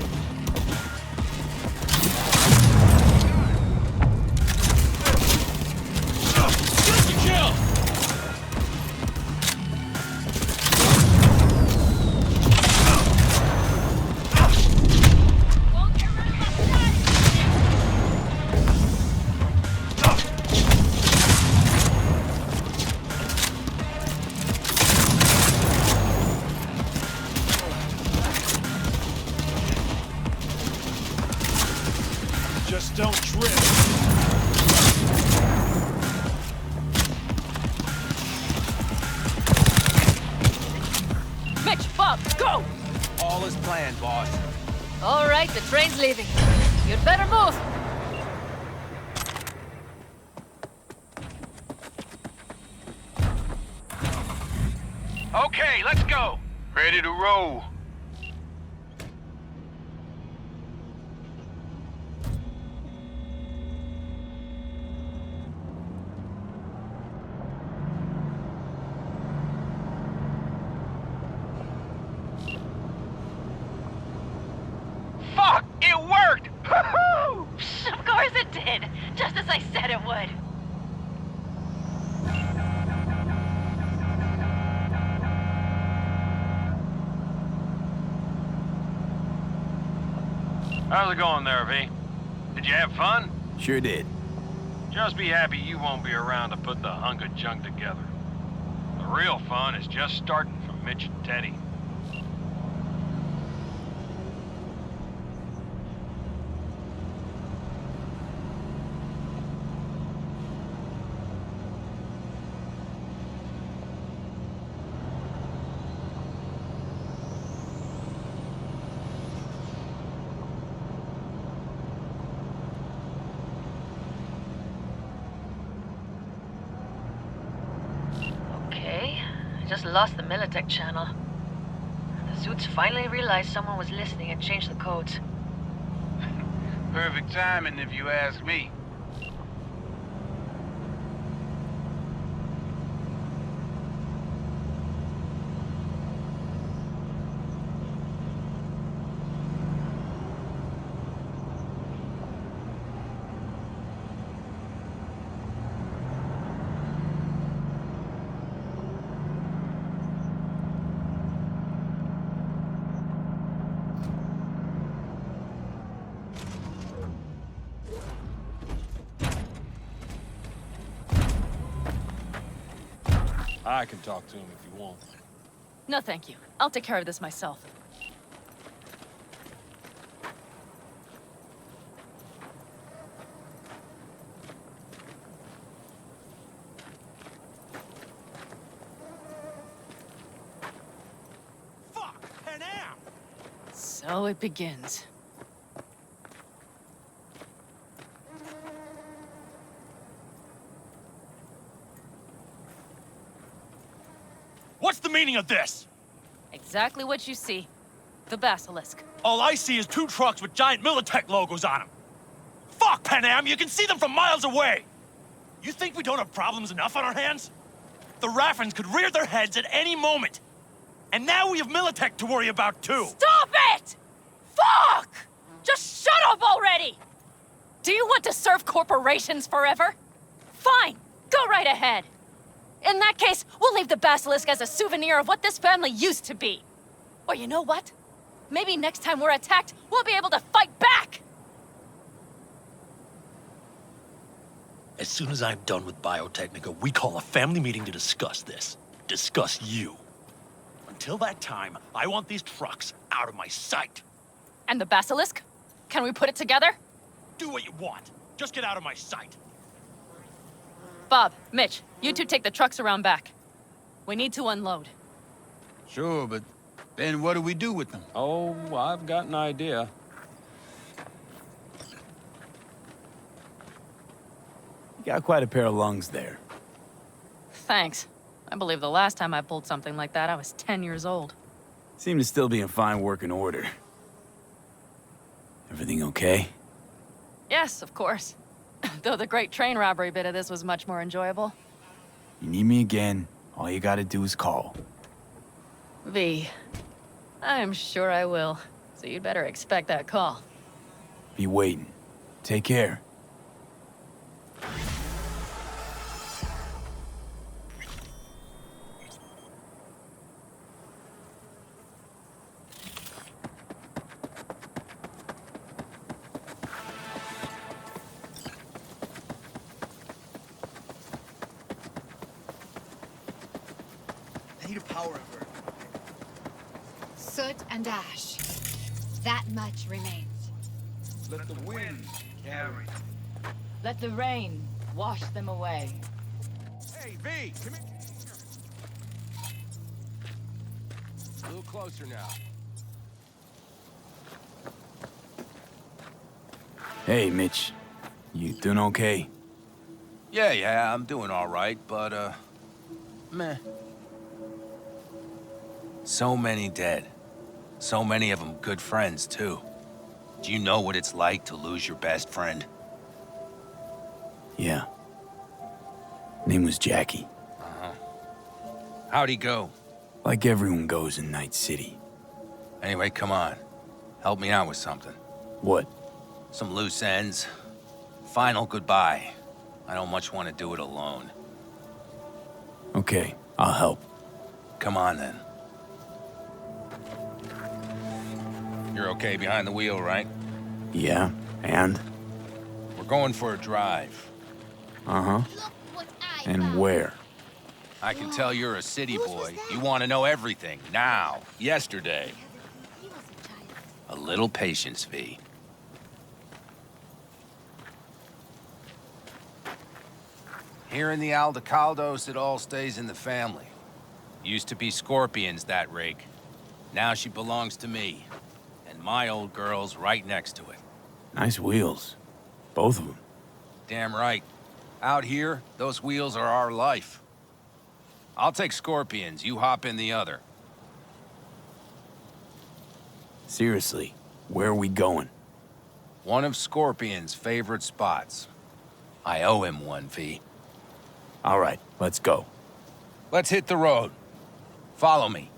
Just don't trip. Mitch, Bob, go! All is planned, boss. All right, the train's leaving. You'd better move. Okay, let's go. Ready to roll. Fuck! It worked! Woohoo! Of course it did! Just as I said it would. How's it going there, V? Did you have fun? Sure did. Just be happy you won't be around to put the hunk of junk together. The real fun is just starting from Mitch and Teddy. Just lost the Militech channel. The suits finally realized someone was listening and changed the codes. Perfect timing if you ask me. I can talk to him if you want. No, thank you. I'll take care of this myself. Fuck! Panam! So it begins. What's the meaning of this? Exactly what you see. The basilisk. All I see is 2 trucks with giant Militech logos on them. Fuck, Panam! You can see them from miles away! You think we don't have problems enough on our hands? The Raffens could rear their heads at any moment. And now we have Militech to worry about, too. Stop it! Fuck! Just shut up already! Do you want to serve corporations forever? Fine, go right ahead. In that case, we'll leave the basilisk as a souvenir of what this family used to be. Or you know what? Maybe next time we're attacked, we'll be able to fight back! As soon as I'm done with Biotechnica, we call a family meeting to discuss this. Discuss you. Until that time, I want these trucks out of my sight. And the basilisk? Can we put it together? Do what you want. Just get out of my sight. Bob, Mitch, you two take the trucks around back. We need to unload. Sure, but then what do we do with them? Oh, I've got an idea. You got quite a pair of lungs there. Thanks. I believe the last time I pulled something like that, I was 10 years old. Seem to still be in fine working order. Everything okay? Yes, of course. Though the great train robbery bit of this was much more enjoyable. You need me again, all you gotta do is call. V. I'm sure I will. So you'd better expect that call. Be waiting. Take care. Soot and ash. That much remains. Let the wind carry. Let the rain wash them away. Hey, V, come here. A little closer now. Hey, Mitch. You doing okay? Yeah, I'm doing all right, but, meh. So many dead. So many of them good friends, too. Do you know what it's like to lose your best friend? Yeah. Name was Jackie. Uh-huh. How'd he go? Like everyone goes in Night City. Anyway, come on. Help me out with something. What? Some loose ends. Final goodbye. I don't much want to do it alone. Okay, I'll help. Come on, then. You're okay behind the wheel, right? Yeah, and? We're going for a drive. Uh-huh. And where? I can tell you're a city boy. You want to know everything, now, yesterday. A little patience, V. Here in the Aldecaldos, it all stays in the family. Used to be Scorpions, that rig. Now she belongs to me. And my old girl's right next to it. Nice wheels. Both of them. Damn right. Out here, those wheels are our life. I'll take Scorpions, you hop in the other. Seriously, where are we going? One of Scorpion's favorite spots. I owe him one, V. All right, let's go. Let's hit the road. Follow me.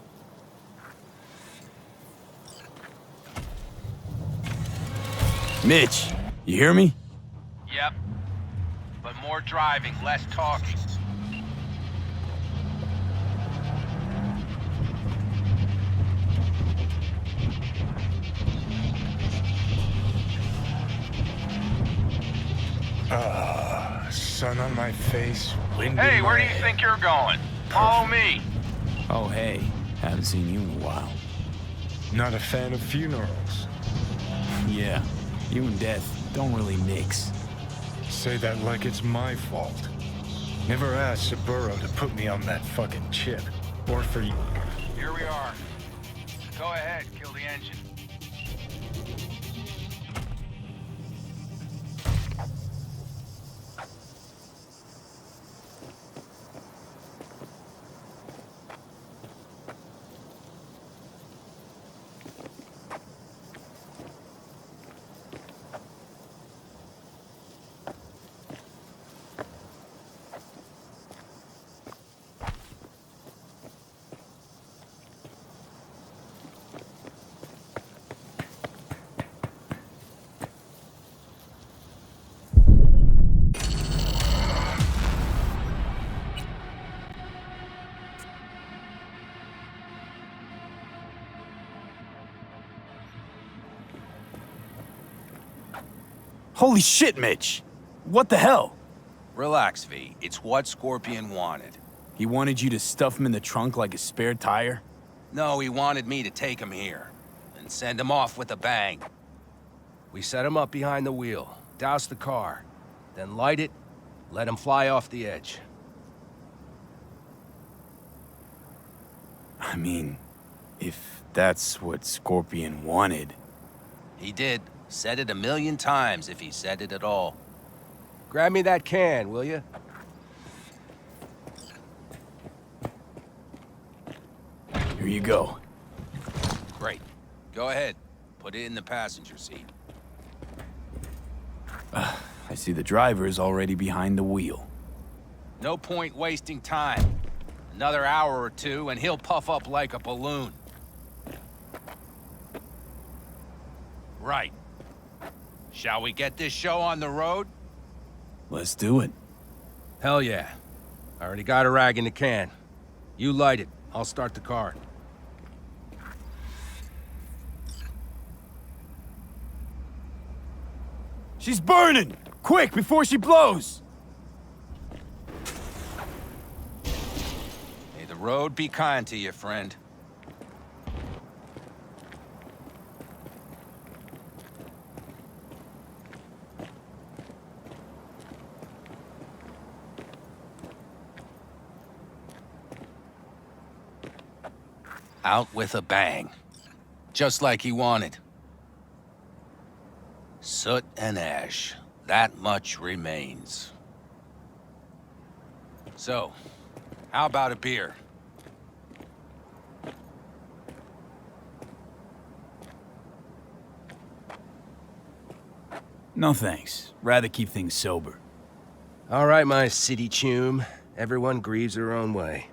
Mitch, you hear me? Yep. But more driving, less talking. Sun on my face, wind Hey, in where my do you head. think you're going? Follow me. Oh, hey. Haven't seen you in a while. Not a fan of funerals. Yeah, you and death don't really mix. Say that like it's my fault. Never asked Saburo to put me on that fucking chip. Or for you. Here we are. Go ahead, kill the engine. Holy shit, Mitch! What the hell? Relax, V. It's what Scorpion wanted. He wanted you to stuff him in the trunk like a spare tire? No, he wanted me to take him here and send him off with a bang. We set him up behind the wheel, douse the car, then light it, let him fly off the edge. I mean, if that's what Scorpion wanted. He did. Said it 1,000,000 times if he said it at all. Grab me that can, will you? Here you go. Great. Go ahead. Put it in the passenger seat. I see the driver is already behind the wheel. No point wasting time. Another hour or two, and he'll puff up like a balloon. Right. Shall we get this show on the road? Let's do it. Hell yeah. I already got a rag in the can. You light it. I'll start the car. She's burning! Quick, before she blows! May the road be kind to you, friend. Out with a bang. Just like he wanted. Soot and ash. That much remains. So, how about a beer? No thanks. Rather keep things sober. All right, my city chum. Everyone grieves their own way.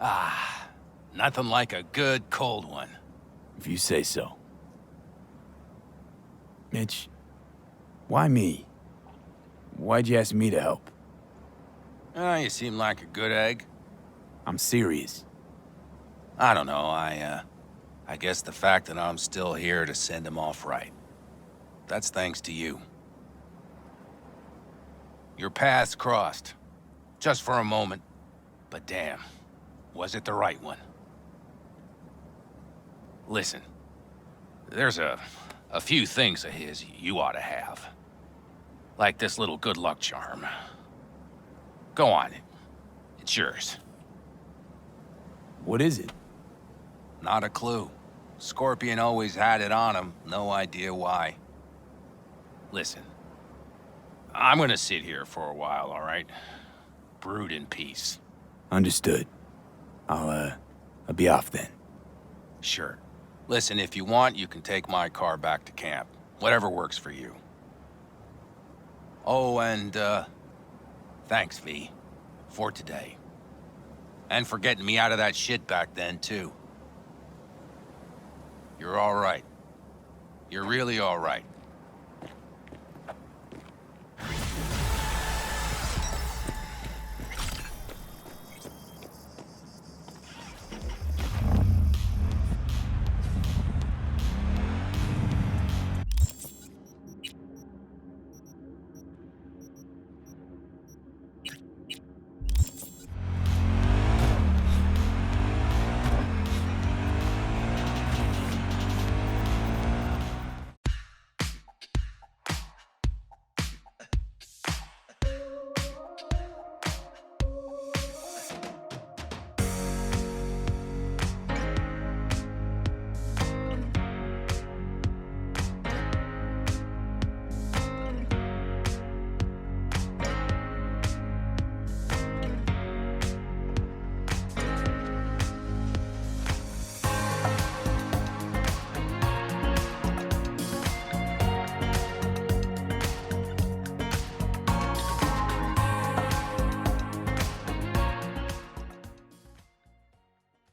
Ah, nothing like a good cold one. If you say so. Mitch, why me? Why'd you ask me to help? You seem like a good egg. I'm serious. I don't know, I guess the fact that I'm still here to send him off right. That's thanks to you. Your paths crossed. Just for a moment. But damn, was it the right one? Listen, there's a few things of his you ought to have. Like this little good luck charm. Go on, it's yours. What is it? Not a clue. Scorpion always had it on him, no idea why. Listen, I'm gonna sit here for a while, all right? Brood in peace. Understood. I'll be off then. Sure. Listen, if you want, you can take my car back to camp. Whatever works for you. Oh, and, thanks, V. For today. And for getting me out of that shit back then, too. You're all right. You're really all right.